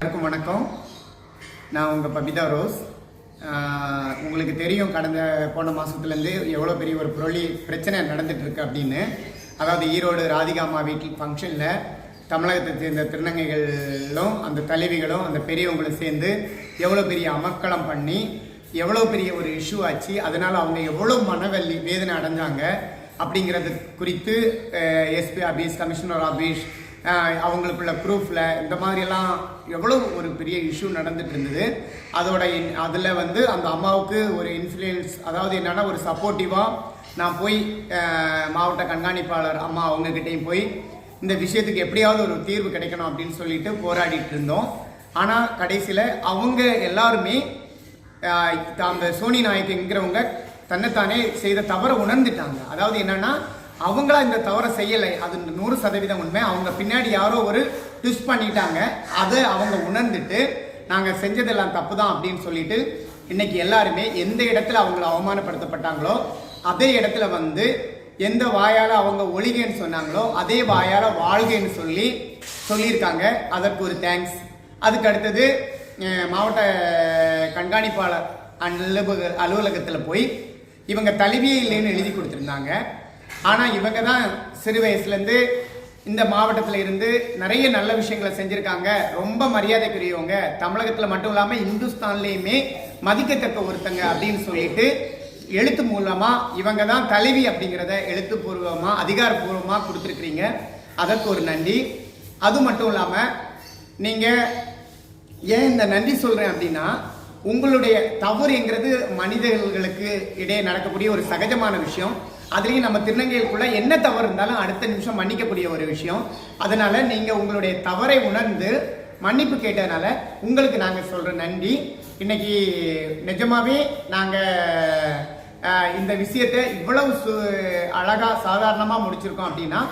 வணக்கம். நான் உங்கள் பபிதா ரோஸ். உங்களுக்கு தெரியும், போன மாதத்துலேருந்து எவ்வளோ பெரிய ஒரு பிரச்சனை நடந்துகிட்ருக்கு அப்படின்னு. அதாவது ஈரோடு ராதிகா அம்மா வீட்டில் ஃபங்க்ஷனில் தமிழகத்தை சேர்ந்த திருநங்கைகளும் அந்த தலைவிகளும் அந்த பெரியவங்களும் சேர்ந்து எவ்வளோ பெரிய அமக்களம் பண்ணி எவ்வளோ பெரிய ஒரு இஷ்யூ ஆச்சு. அதனால் அவங்க எவ்வளோ வேதனை அடைஞ்சாங்க அப்படிங்கிறது குறித்து எஸ்பி ஆஃபீஸ், கமிஷனர் ஆஃபீஸ், அவங்களுக்குள்ள ப்ரூஃபில் இந்த மாதிரியெல்லாம் எவ்வளோ ஒரு பெரிய இஷ்யூ நடந்துட்டு இருந்தது. அதில் அந்த அம்மாவுக்கு ஒரு இன்ஃப்ளூயன்ஸ், அதாவது என்னென்னா ஒரு சப்போர்ட்டிவாக நான் போய் மாவட்ட கண்காணிப்பாளர் அம்மா அவங்கக்கிட்டையும் போய் இந்த விஷயத்துக்கு எப்படியாவது ஒரு தீர்வு கிடைக்கணும் அப்படின்னு சொல்லிட்டு போராடிட்டு இருந்தோம். ஆனால் கடைசியில் அவங்க எல்லாருமே அந்த சோனி நாயக்குங்கிறவங்க தன்னைத்தானே செய்த தவறை உணர்ந்துட்டாங்க. அதாவது என்னன்னா, அவங்களா இந்த தவறை செய்யலை, அது 100% உண்மை. அவங்க பின்னாடி யாரோ ஒரு ட்விஸ்ட் பண்ணிட்டாங்க. அதை அவங்க உணர்ந்துட்டு நாங்கள் செஞ்சதெல்லாம் தப்பு தான் அப்படின்னு சொல்லிட்டு இன்னைக்கு எல்லாருமே எந்த இடத்துல அவங்கள அவமானப்படுத்தப்பட்டாங்களோ அதே இடத்துல எந்த வாயால் அவங்க ஒழிகன்னு சொன்னாங்களோ அதே வாயால் வாழ்கைன்னு சொல்லியிருக்காங்க. அதற்கு ஒரு தேங்க்ஸ். அதுக்கு அடுத்தது மாவட்ட கண்காணிப்பாளர் அலுவலகத்தில் போய் இவங்க தலைவியே இல்லைன்னு எழுதி கொடுத்துருந்தாங்க. ஆனால் இவங்க தான் சிறு வயசுலேருந்து இந்த மாவட்டத்தில் இருந்து நிறைய நல்ல விஷயங்களை செஞ்சுருக்காங்க. ரொம்ப மரியாதைக்குரியவங்க, தமிழகத்தில் மட்டும் இல்லாமல் இந்துஸ்தான்லேயுமே மதிக்கத்தக்க ஒருத்தங்க அப்படின்னு சொல்லிட்டு எழுத்து மூலமாக இவங்க தான் தலைவி அப்படிங்கிறத எழுத்துப்பூர்வமாக அதிகாரப்பூர்வமாக கொடுத்துருக்குறீங்க. அதற்கு ஒரு நன்றி. அது மட்டும் இல்லாமல் நீங்கள் ஏன் இந்த நன்றி சொல்கிறேன் அப்படின்னா, உங்களுடைய தவறுங்கிறது மனிதர்களுக்கு இடையே நடக்கக்கூடிய ஒரு சகஜமான விஷயம். அதுலேயும் நம்ம திருநங்கைகளுக்குள்ள என்ன தவறு இருந்தாலும் அடுத்த நிமிஷம் மன்னிக்கக்கூடிய ஒரு விஷயம். அதனால நீங்கள் உங்களுடைய தவறை உணர்ந்து மன்னிப்பு கேட்டதுனால உங்களுக்கு நாங்கள் சொல்கிற நன்றி. இன்னைக்கு நிஜமாவே நாங்கள் இந்த விஷயத்தை இவ்வளவு அழகாக சாதாரணமாக முடிச்சிருக்கோம் அப்படின்னா,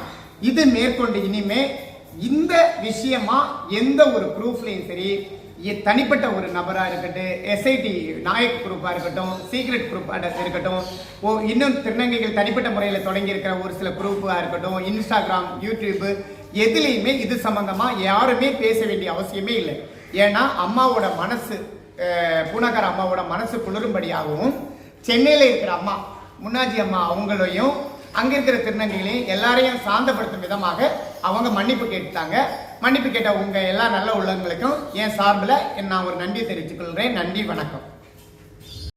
இது மேற்கொண்டு இனிமே இந்த விஷயமா எந்த ஒரு ப்ரூஃப்லையும் சரி, தனிப்பட்ட ஒரு நபராக இருக்கட்டும், எஸ்ஐடி நாயக் குரூப்பாக இருக்கட்டும், சீக்ரெட் குரூப்பாக இருக்கட்டும், இன்னும் திருநங்கைகள் தனிப்பட்ட முறையில் தொடங்கி இருக்கிற ஒரு சில குரூப்பாக இருக்கட்டும், இன்ஸ்டாகிராம், யூடியூப்பு, எதுலேயுமே இது சம்பந்தமாக யாருமே பேச வேண்டிய அவசியமே இல்லை. ஏன்னா அம்மாவோட மனசு, பூனாக்கார அம்மாவோட மனசு குளிரும்படியாகவும், சென்னையில் இருக்கிற அம்மா முன்னாஜி அம்மா அவங்களையும் அங்கே இருக்கிற திருநங்கைகளையும் எல்லாரையும் சாந்தப்படுத்தும் விதமாக அவங்க மன்னிப்பு கேட்டாங்க. மன்னிப்பு கேட்ட உங்க எல்லா நல்ல உள்ளவங்களுக்கும் என் சார்பில் நான் ஒரு நன்றி தெரிவித்துக் கொள்கிறேன். நன்றி, வணக்கம்.